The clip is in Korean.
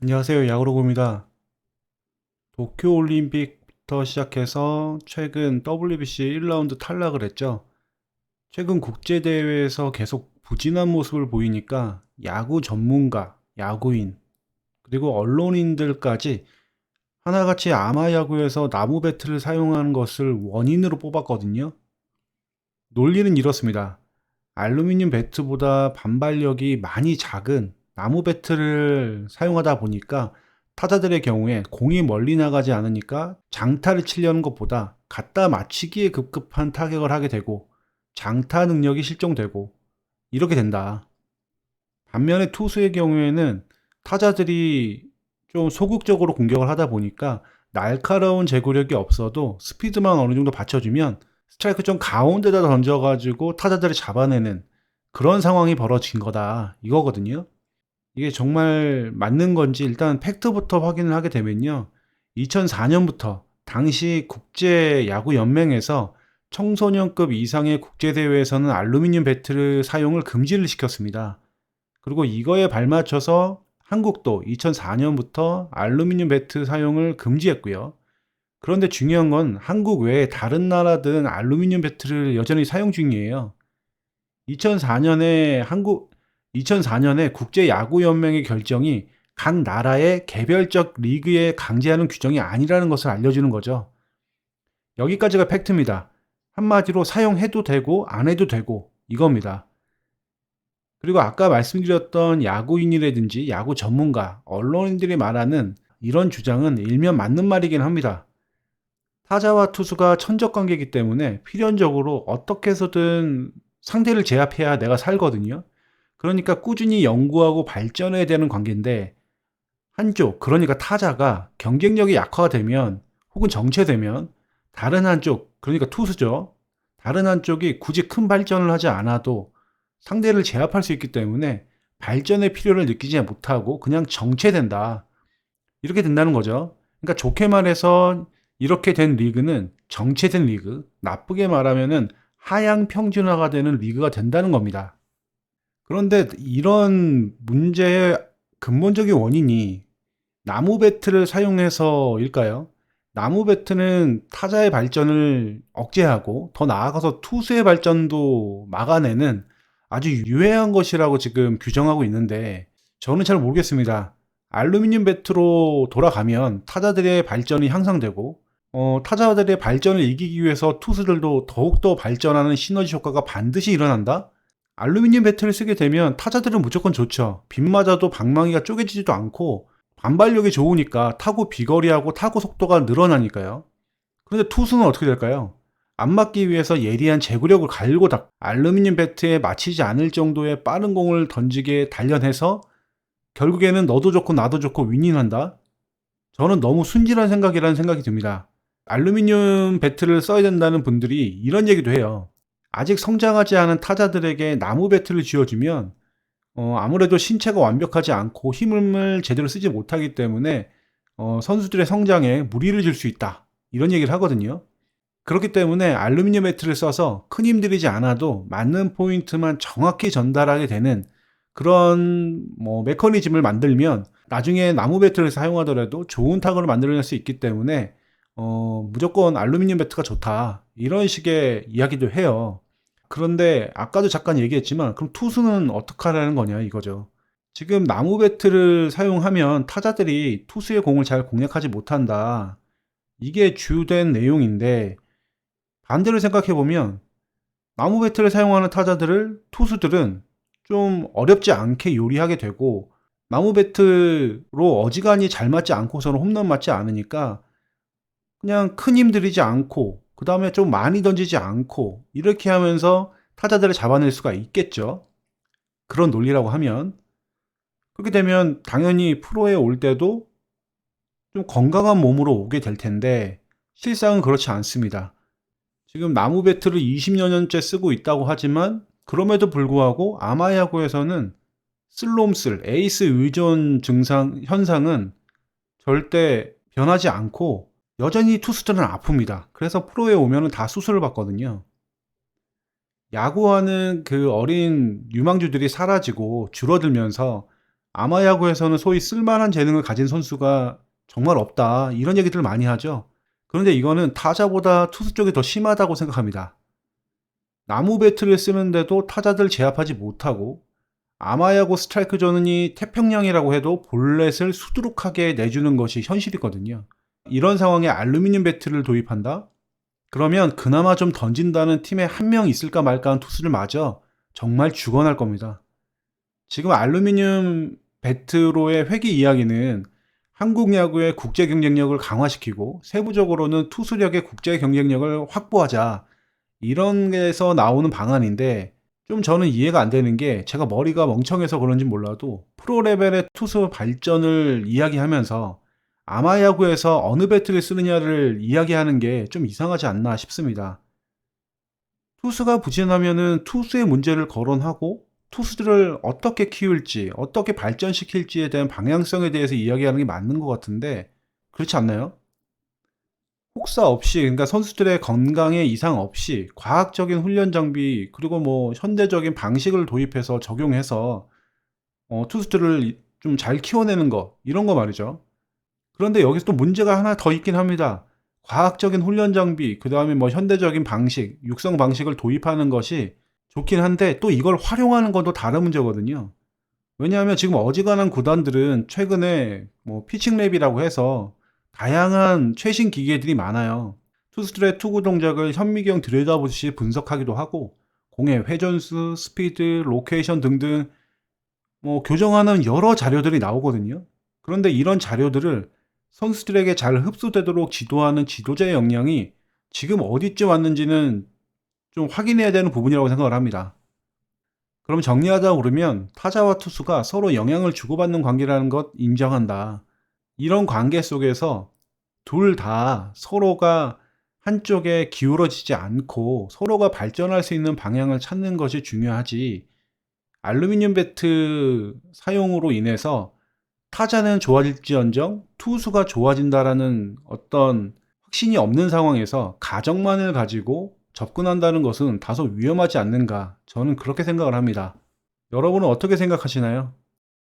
안녕하세요. 야구로고입니다. 도쿄올림픽부터 시작해서 최근 WBC 1라운드 탈락을 했죠. 최근 국제대회에서 계속 부진한 모습을 보이니까 야구 전문가, 야구인, 그리고 언론인들까지 하나같이 아마야구에서 나무 배트를 사용하는 것을 원인으로 뽑았거든요. 논리는 이렇습니다. 알루미늄 배트보다 반발력이 많이 작은 나무 배트를 사용하다 보니까 타자들의 경우에 공이 멀리 나가지 않으니까 장타를 치려는 것보다 갖다 맞히기에 급급한 타격을 하게 되고 장타 능력이 실종되고 이렇게 된다. 반면에 투수의 경우에는 타자들이 좀 소극적으로 공격을 하다 보니까 날카로운 제구력이 없어도 스피드만 어느 정도 받쳐주면 스트라이크 좀 가운데다 던져가지고 타자들을 잡아내는 그런 상황이 벌어진 거다 이거거든요. 이게 정말 맞는 건지 일단 팩트부터 확인을 하게 되면요. 2004년부터 당시 국제야구연맹에서 청소년급 이상의 국제대회에서는 알루미늄 배트를 사용을 금지를 시켰습니다. 그리고 이거에 발맞춰서 한국도 2004년부터 알루미늄 배트 사용을 금지했고요. 그런데 중요한 건 한국 외에 다른 나라들은 알루미늄 배트를 여전히 사용 중이에요. 2004년에 2004년에 국제야구연맹의 결정이 각 나라의 개별적 리그에 강제하는 규정이 아니라는 것을 알려주는 거죠. 여기까지가 팩트입니다. 한마디로 사용해도 되고 안 해도 되고 이겁니다. 그리고 아까 말씀드렸던 야구인이라든지 야구 전문가, 언론인들이 말하는 이런 주장은 일면 맞는 말이긴 합니다. 타자와 투수가 천적 관계이기 때문에 필연적으로 어떻게 해서든 상대를 제압해야 내가 살거든요. 그러니까 꾸준히 연구하고 발전해야 되는 관계인데 한쪽, 그러니까 타자가 경쟁력이 약화되면 혹은 정체되면 다른 한쪽, 그러니까 투수죠. 다른 한쪽이 굳이 큰 발전을 하지 않아도 상대를 제압할 수 있기 때문에 발전의 필요를 느끼지 못하고 그냥 정체된다. 이렇게 된다는 거죠. 그러니까 좋게 말해서 이렇게 된 리그는 정체된 리그, 나쁘게 말하면은 하향 평준화가 되는 리그가 된다는 겁니다. 그런데 이런 문제의 근본적인 원인이 나무 배트를 사용해서일까요? 나무 배트는 타자의 발전을 억제하고 더 나아가서 투수의 발전도 막아내는 아주 유해한 것이라고 지금 규정하고 있는데 저는 잘 모르겠습니다. 알루미늄 배트로 돌아가면 타자들의 발전이 향상되고 타자들의 발전을 이기기 위해서 투수들도 더욱더 발전하는 시너지 효과가 반드시 일어난다? 알루미늄 배트를 쓰게 되면 타자들은 무조건 좋죠. 빗 맞아도 방망이가 쪼개지지도 않고 반발력이 좋으니까 타구 비거리하고 타구 속도가 늘어나니까요. 그런데 투수는 어떻게 될까요? 안 맞기 위해서 예리한 제구력을 갈고 닦 알루미늄 배트에 맞히지 않을 정도의 빠른 공을 던지게 단련해서 결국에는 너도 좋고 나도 좋고 윈윈한다? 저는 너무 순진한 생각이라는 생각이 듭니다. 알루미늄 배트를 써야 된다는 분들이 이런 얘기도 해요. 아직 성장하지 않은 타자들에게 나무 배트를 쥐어주면 아무래도 신체가 완벽하지 않고 힘을 제대로 쓰지 못하기 때문에 선수들의 성장에 무리를 줄 수 있다. 이런 얘기를 하거든요. 그렇기 때문에 알루미늄 배트를 써서 큰 힘 들이지 않아도 맞는 포인트만 정확히 전달하게 되는 그런 메커니즘을 만들면 나중에 나무 배트를 사용하더라도 좋은 타구를 만들어낼 수 있기 때문에 무조건 알루미늄 배트가 좋다. 이런 식의 이야기도 해요. 그런데 아까도 잠깐 얘기했지만 그럼 투수는 어떻게 하라는 거냐 이거죠. 지금 나무 배트를 사용하면 타자들이 투수의 공을 잘 공략하지 못한다. 이게 주된 내용인데 반대로 생각해 보면 나무 배트를 사용하는 타자들을 투수들은 좀 어렵지 않게 요리하게 되고 나무 배트로 어지간히 잘 맞지 않고서는 홈런 맞지 않으니까 그냥 큰 힘 들이지 않고 그다음에 좀 많이 던지지 않고 이렇게 하면서 타자들을 잡아낼 수가 있겠죠. 그런 논리라고 하면 그렇게 되면 당연히 프로에 올 때도 좀 건강한 몸으로 오게 될 텐데 실상은 그렇지 않습니다. 지금 나무 배트를 20여 년째 쓰고 있다고 하지만 그럼에도 불구하고 아마야구에서는 슬롬슬, 에이스 의존 증상 현상은 절대 변하지 않고 여전히 투수들은 아픕니다. 그래서 프로에 오면은 다 수술을 받거든요. 야구하는 그 어린 유망주들이 사라지고 줄어들면서 아마야구에서는 소위 쓸만한 재능을 가진 선수가 정말 없다. 이런 얘기들을 많이 하죠. 그런데 이거는 타자보다 투수 쪽이 더 심하다고 생각합니다. 나무 배트를 쓰는데도 타자들 제압하지 못하고 아마야구 스트라이크 존이 태평양이라고 해도 볼넷을 수두룩하게 내주는 것이 현실이거든요. 이런 상황에 알루미늄 배트를 도입한다? 그러면 그나마 좀 던진다는 팀에 한 명 있을까 말까 한 투수를 맞아 정말 죽어날 겁니다. 지금 알루미늄 배트로의 회귀 이야기는 한국 야구의 국제 경쟁력을 강화시키고 세부적으로는 투수력의 국제 경쟁력을 확보하자, 이런 데서 나오는 방안인데, 좀 저는 이해가 안 되는 게, 제가 머리가 멍청해서 그런지 몰라도 프로 레벨의 투수 발전을 이야기하면서 아마야구에서 어느 배트를 쓰느냐를 이야기하는 게 좀 이상하지 않나 싶습니다. 투수가 부진하면은 투수의 문제를 거론하고 투수들을 어떻게 키울지, 어떻게 발전시킬지에 대한 방향성에 대해서 이야기하는 게 맞는 것 같은데, 그렇지 않나요? 혹사 없이, 그러니까 선수들의 건강에 이상 없이 과학적인 훈련 장비, 그리고 뭐 현대적인 방식을 도입해서 적용해서 투수들을 좀 잘 키워내는 거, 이런 거 말이죠. 그런데 여기서 또 문제가 하나 더 있긴 합니다. 과학적인 훈련 장비, 그 다음에 뭐 현대적인 방식, 육성 방식을 도입하는 것이 좋긴 한데, 또 이걸 활용하는 건 또 다른 문제거든요. 왜냐하면 지금 어지간한 구단들은 최근에 뭐 피칭랩이라고 해서 다양한 최신 기계들이 많아요. 투수들의 투구 동작을 현미경 들여다보듯이 분석하기도 하고, 공의 회전수, 스피드, 로케이션 등등 뭐 교정하는 여러 자료들이 나오거든요. 그런데 이런 자료들을 선수들에게 잘 흡수되도록 지도하는 지도자의 역량이 지금 어디쯤 왔는지는 좀 확인해야 되는 부분이라고 생각을 합니다. 그럼 정리하자 그러면 타자와 투수가 서로 영향을 주고받는 관계라는 것 인정한다. 이런 관계 속에서 둘 다 서로가 한쪽에 기울어지지 않고 서로가 발전할 수 있는 방향을 찾는 것이 중요하지, 알루미늄 배트 사용으로 인해서 타자는 좋아질지언정 투수가 좋아진다라는 어떤 확신이 없는 상황에서 가정만을 가지고 접근한다는 것은 다소 위험하지 않는가, 저는 그렇게 생각을 합니다. 여러분은 어떻게 생각하시나요?